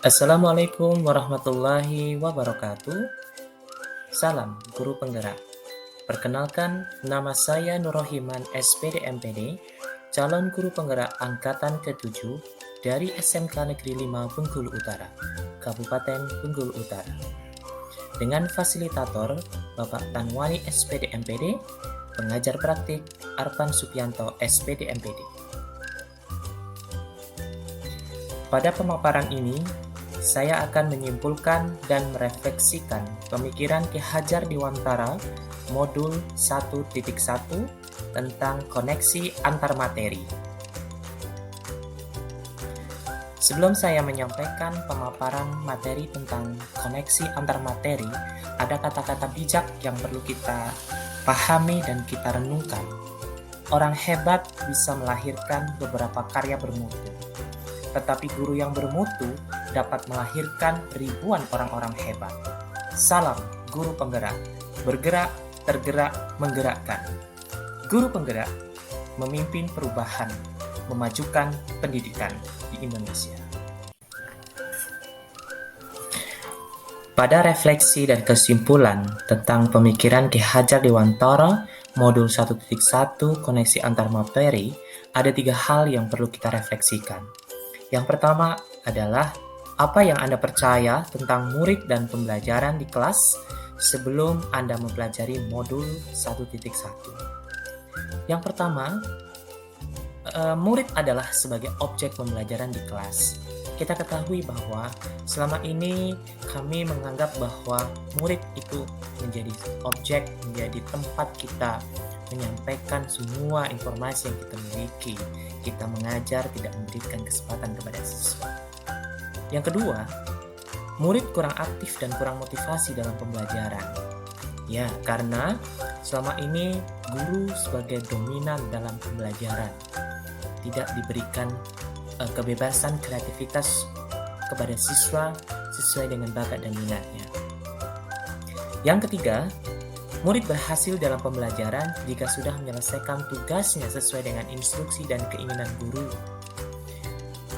Assalamualaikum warahmatullahi wabarakatuh. Salam Guru Penggerak. Perkenalkan, nama saya Nurrohiman SPD MPD, calon Guru Penggerak Angkatan ke-7 dari SMK Negeri 5 Bengkulu Utara, Kabupaten Bengkulu Utara. Dengan fasilitator Bapak Tanwani SPD MPD, pengajar praktik Arpan Supianto SPD MPD. Pada pemaparan ini, saya akan menyimpulkan dan merefleksikan pemikiran Ki Hajar Dewantara modul 1.1 tentang koneksi antar materi. Sebelum saya menyampaikan pemaparan materi tentang koneksi antar materi, ada kata-kata bijak yang perlu kita pahami dan kita renungkan. Orang hebat bisa melahirkan beberapa karya bermutu, tetapi guru yang bermutu dapat melahirkan ribuan orang-orang hebat. Salam Guru Penggerak, bergerak, tergerak, menggerakkan. Guru Penggerak memimpin perubahan, memajukan pendidikan di Indonesia. Pada refleksi dan kesimpulan tentang pemikiran Ki Hajar Dewantara modul 1.1 koneksi antar materi, ada 3 hal yang perlu kita refleksikan. Yang pertama adalah apa yang Anda percaya tentang murid dan pembelajaran di kelas sebelum Anda mempelajari modul 1.1. Yang pertama, murid adalah sebagai objek pembelajaran di kelas. Kita ketahui bahwa selama ini kami menganggap bahwa murid itu menjadi objek, menjadi tempat kita menyampaikan semua informasi yang kita miliki. Kita mengajar, tidak memberikan kesempatan kepada siswa. Yang kedua, murid kurang aktif dan kurang motivasi dalam pembelajaran. Ya, karena selama ini guru sebagai dominan dalam pembelajaran, tidak diberikan kebebasan kreativitas kepada siswa sesuai dengan bakat dan minatnya. Yang ketiga, murid berhasil dalam pembelajaran jika sudah menyelesaikan tugasnya sesuai dengan instruksi dan keinginan guru.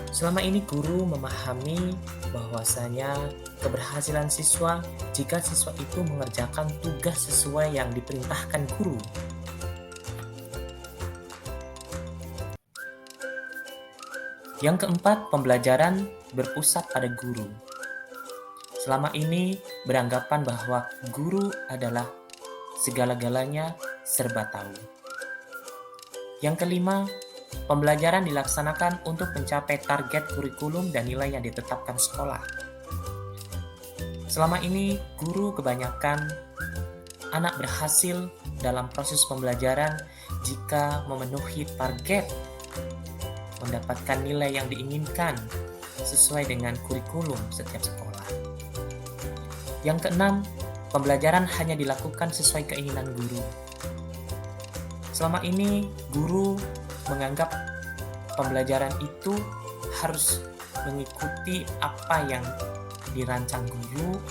Selama ini guru memahami bahwasanya keberhasilan siswa jika siswa itu mengerjakan tugas sesuai yang diperintahkan guru. Yang keempat, pembelajaran berpusat pada guru. Selama ini beranggapan bahwa guru adalah segala-galanya, serba tahu. Yang kelima, pembelajaran dilaksanakan untuk mencapai target kurikulum dan nilai yang ditetapkan sekolah. Selama ini, guru kebanyakan anak berhasil dalam proses pembelajaran jika memenuhi target, mendapatkan nilai yang diinginkan sesuai dengan kurikulum setiap sekolah. Yang keenam, pembelajaran hanya dilakukan sesuai keinginan guru. Selama ini, guru menganggap pembelajaran itu harus mengikuti apa yang dirancang guru,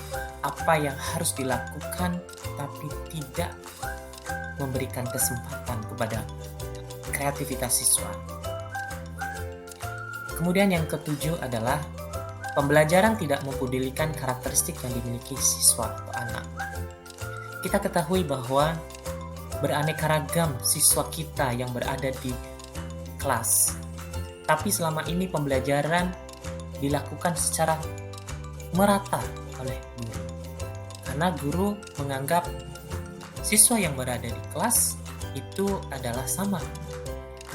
apa yang harus dilakukan, tapi tidak memberikan kesempatan kepada kreativitas siswa. Kemudian yang ketujuh adalah pembelajaran tidak mempedulikan karakteristik yang dimiliki siswa atau anak. Kita ketahui bahwa beraneka ragam siswa kita yang berada di kelas. Tapi selama ini pembelajaran dilakukan secara merata oleh guru. Karena guru menganggap siswa yang berada di kelas itu adalah sama.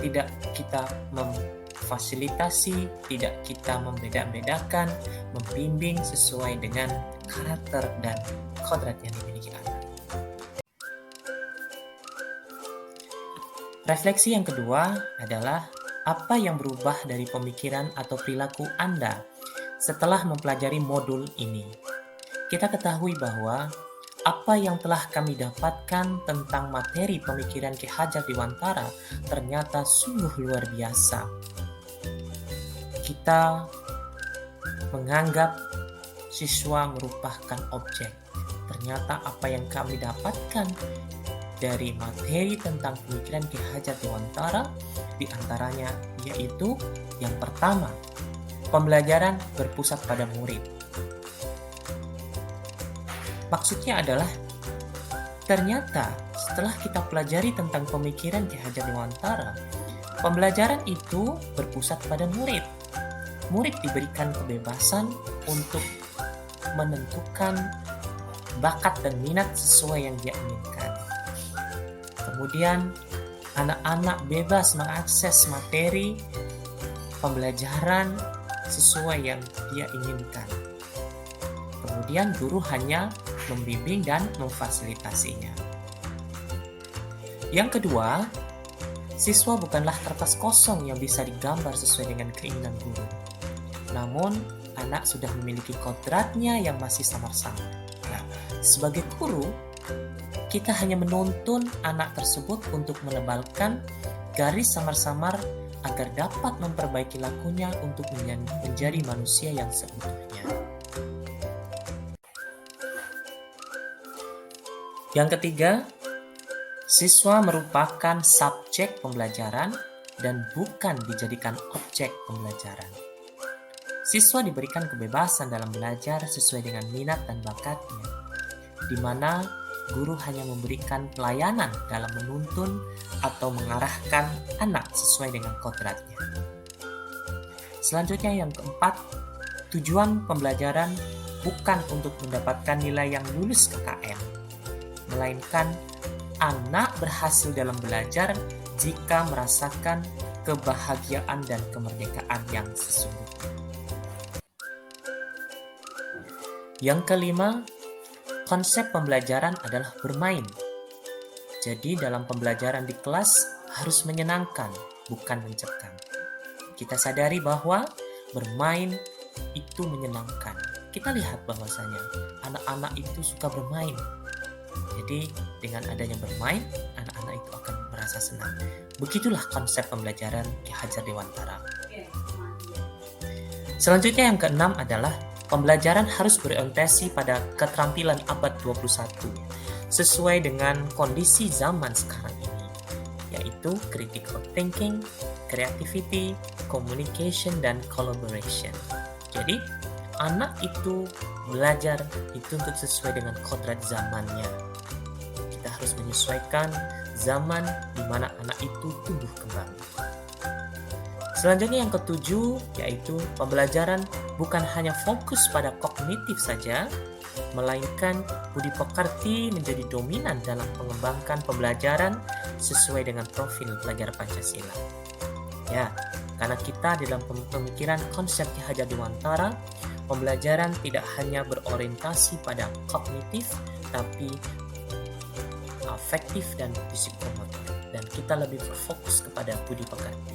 Tidak kita memfasilitasi, tidak kita membeda-bedakan, membimbing sesuai dengan karakter dan kodrat yang dimiliki anak. Refleksi yang kedua adalah apa yang berubah dari pemikiran atau perilaku Anda setelah mempelajari modul ini. Kita ketahui bahwa apa yang telah kami dapatkan tentang materi pemikiran Ki Hajar Dewantara ternyata sungguh luar biasa. Kita menganggap siswa merupakan objek. Ternyata apa yang kami dapatkan dari materi tentang pemikiran Ki Hajar Dewantara diantaranya yaitu yang pertama, pembelajaran berpusat pada murid. Maksudnya adalah, ternyata setelah kita pelajari tentang pemikiran Ki Hajar Dewantara, pembelajaran itu berpusat pada murid. Murid diberikan kebebasan untuk menentukan bakat dan minat sesuai yang dia inginkan. Kemudian, anak-anak bebas mengakses materi pembelajaran sesuai yang dia inginkan. Kemudian, guru hanya membimbing dan memfasilitasinya. Yang kedua, siswa bukanlah kertas kosong yang bisa digambar sesuai dengan keinginan guru. Namun, anak sudah memiliki kodratnya yang masih samar-samar. Nah, sebagai guru, kita hanya menuntun anak tersebut untuk menebalkan garis samar-samar agar dapat memperbaiki lakunya untuk menjadi manusia yang seutuhnya. Yang ketiga, siswa merupakan subjek pembelajaran dan bukan dijadikan objek pembelajaran. Siswa diberikan kebebasan dalam belajar sesuai dengan minat dan bakatnya, di mana guru hanya memberikan pelayanan dalam menuntun atau mengarahkan anak sesuai dengan kodratnya. Selanjutnya yang keempat, tujuan pembelajaran bukan untuk mendapatkan nilai yang lulus KKM, melainkan anak berhasil dalam belajar jika merasakan kebahagiaan dan kemerdekaan yang sesungguhnya. Yang kelima, konsep pembelajaran adalah bermain. Jadi dalam pembelajaran di kelas harus menyenangkan, bukan mencekam. Kita sadari bahwa bermain itu menyenangkan. Kita lihat bahwasanya anak-anak itu suka bermain. Jadi dengan adanya bermain, anak-anak itu akan merasa senang. Begitulah konsep pembelajaran Ki Hajar Dewantara. Selanjutnya yang keenam adalah pembelajaran harus berorientasi pada keterampilan abad 21 sesuai dengan kondisi zaman sekarang ini, yaitu critical thinking, creativity, communication, dan collaboration. Jadi, anak itu belajar dituntut sesuai dengan kodrat zamannya. Kita harus menyesuaikan zaman di mana anak itu tumbuh kembang. Selanjutnya yang ketujuh, yaitu pembelajaran bukan hanya fokus pada kognitif saja, melainkan budi pekerti menjadi dominan dalam mengembangkan pembelajaran sesuai dengan profil pelajar Pancasila. Ya, karena kita dalam pemikiran konsep Ki Hajar Dewantara, pembelajaran tidak hanya berorientasi pada kognitif, tapi afektif dan psikomotor, dan kita lebih berfokus kepada budi pekerti.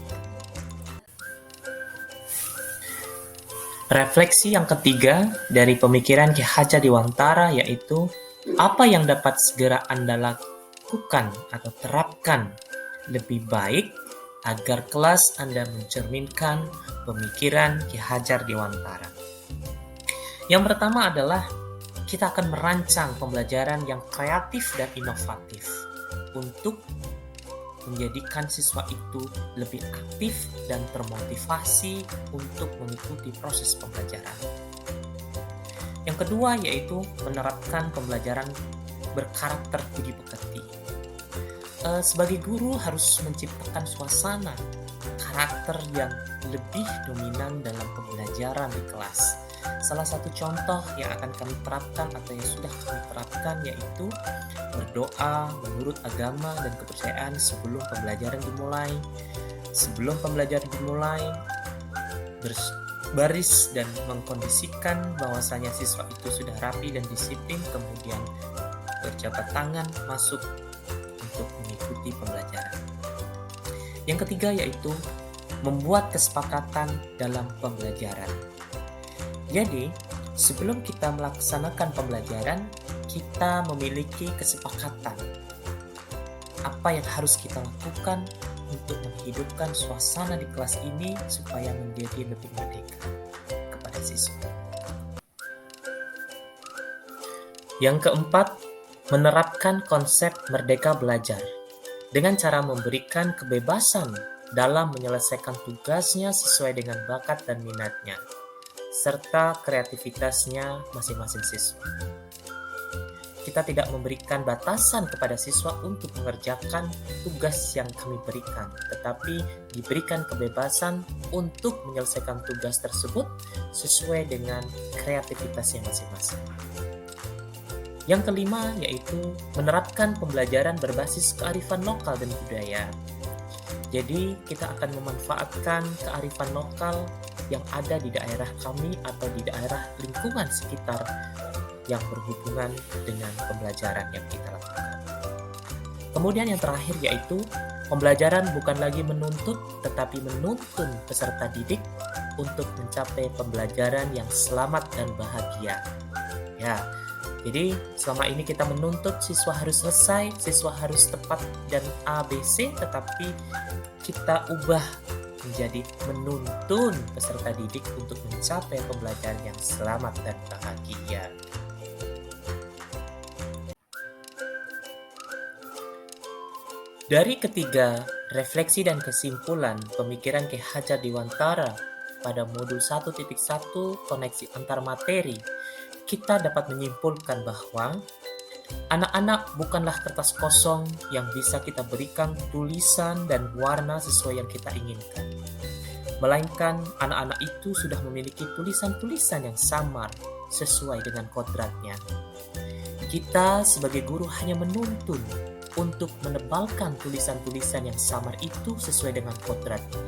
Refleksi yang ketiga dari pemikiran Ki Hajar Dewantara yaitu apa yang dapat segera Anda lakukan atau terapkan lebih baik agar kelas Anda mencerminkan pemikiran Ki Hajar Dewantara. Yang pertama adalah kita akan merancang pembelajaran yang kreatif dan inovatif untuk menjadikan siswa itu lebih aktif dan termotivasi untuk mengikuti proses pembelajaran. Yang kedua yaitu menerapkan pembelajaran berkarakter budi pekerti. Sebagai guru harus menciptakan suasana karakter yang lebih dominan dalam pembelajaran di kelas. Salah satu contoh yang akan kami terapkan atau yang sudah kami terapkan yaitu berdoa menurut agama dan kepercayaan sebelum pembelajaran dimulai. Sebelum pembelajaran dimulai, berbaris dan mengkondisikan bahwasanya siswa itu sudah rapi dan disiplin, kemudian berjabat tangan masuk untuk mengikuti pembelajaran. Yang ketiga yaitu membuat kesepakatan dalam pembelajaran. Jadi, sebelum kita melaksanakan pembelajaran, kita memiliki kesepakatan apa yang harus kita lakukan untuk menghidupkan suasana di kelas ini supaya menjadi lebih merdeka kepada siswa. Yang keempat, menerapkan konsep merdeka belajar dengan cara memberikan kebebasan dalam menyelesaikan tugasnya sesuai dengan bakat dan minatnya, serta kreativitasnya masing-masing siswa. Kita tidak memberikan batasan kepada siswa untuk mengerjakan tugas yang kami berikan, tetapi diberikan kebebasan untuk menyelesaikan tugas tersebut sesuai dengan kreativitasnya masing-masing. Yang kelima yaitu menerapkan pembelajaran berbasis kearifan lokal dan budaya. Jadi kita akan memanfaatkan kearifan lokal yang ada di daerah kami atau di daerah lingkungan sekitar yang berhubungan dengan pembelajaran yang kita lakukan. Kemudian yang terakhir yaitu pembelajaran bukan lagi menuntut tetapi menuntun peserta didik untuk mencapai pembelajaran yang selamat dan bahagia. Ya, jadi selama ini kita menuntut siswa harus selesai, siswa harus tepat dan ABC, tetapi kita ubah menjadi menuntun peserta didik untuk mencapai pembelajaran yang selamat dan bahagia. Dari ketiga refleksi dan kesimpulan pemikiran Ki Hajar Dewantara pada modul 1.1 koneksi antar materi, kita dapat menyimpulkan bahwa anak-anak bukanlah kertas kosong yang bisa kita berikan tulisan dan warna sesuai yang kita inginkan. Melainkan anak-anak itu sudah memiliki tulisan-tulisan yang samar sesuai dengan kodratnya. Kita sebagai guru hanya menuntun untuk menebalkan tulisan-tulisan yang samar itu sesuai dengan kodratnya.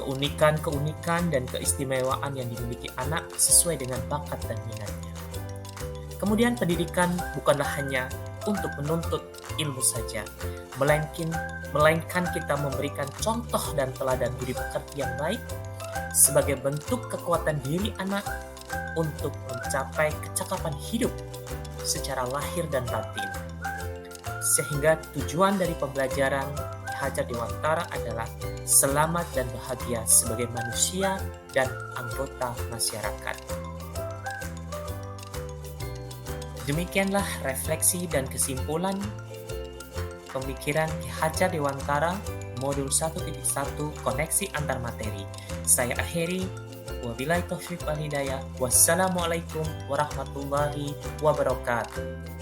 Keunikan-keunikan dan keistimewaan yang dimiliki anak sesuai dengan bakat dan minatnya. Kemudian pendidikan bukanlah hanya untuk menuntut ilmu saja, melainkan kita memberikan contoh dan teladan budi pekerti yang baik sebagai bentuk kekuatan diri anak untuk mencapai kecakapan hidup secara lahir dan batin. Sehingga tujuan dari pembelajaran Ki Hajar Dewantara adalah selamat dan bahagia sebagai manusia dan anggota masyarakat. Demikianlah refleksi dan kesimpulan pemikiran Ki Hajar Dewantara modul 1.1 koneksi antar materi. Saya akhiri, wabillahi taufiq wal hidayah. Wassalamualaikum warahmatullahi wabarakatuh.